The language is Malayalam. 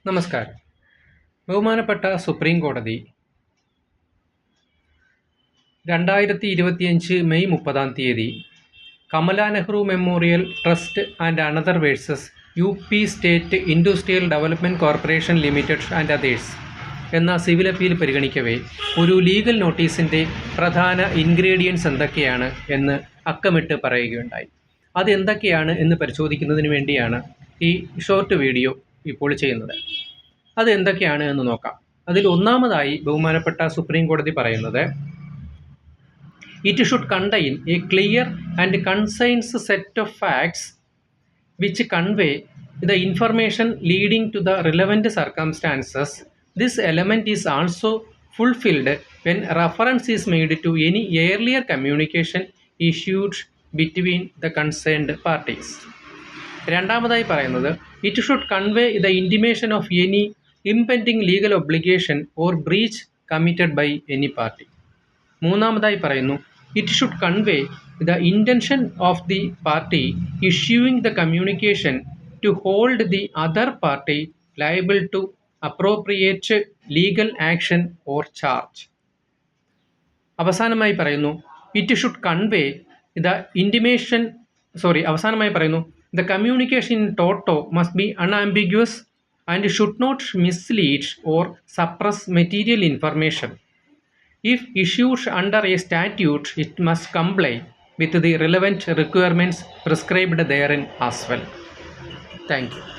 നമസ്കാരം. ബഹുമാനപ്പെട്ട സുപ്രീം കോടതി 2025 May 30 Kamala Nehru memorial trust and another versus UP state industrial development corporation limited and others എന്ന സിവിൽ അപ്പീൽ പരിഗണിക്കവേ ഒരു ലീഗൽ നോട്ടീസിൻ്റെ പ്രധാന ഇൻഗ്രീഡിയൻസ് എന്തൊക്കെയാണ് എന്ന് അക്കമിട്ട് പറയുകയുണ്ടായി. അതെന്തൊക്കെയാണ് എന്ന് പരിശോധിക്കുന്നതിന് വേണ്ടിയാണ് ഈ ഷോർട്ട് വീഡിയോ ഇപ്പോൾ ചെയ്യുന്നത്. അത് എന്തൊക്കെയാണ് എന്ന് നോക്കാം. അതിൽ ഒന്നാമതായി ബഹുമാനപ്പെട്ട സുപ്രീം കോടതി പറയുന്നത്, it should contain a clear and concise set of facts which convey the information leading to the relevant circumstances. This element is also fulfilled when reference is made to any earlier communication issued between the concerned parties. രണ്ടാമതായി പറയുന്നത്, it should convey the intimation of any impending legal obligation or breach committed by any party. മൂന്നാമതായി പറയുന്നു, it should convey the intention of the party issuing the communication to hold the other party liable to appropriate legal action or charge. അവസാനമായി പറയുന്നു, ഇറ്റ് ഷുഡ് കൺവേ ദ അവസാനമായി പറയുന്നു, the communication in toto must be unambiguous and should not mislead or suppress material information. If issued under a statute, it must comply with the relevant requirements prescribed therein as well. Thank you.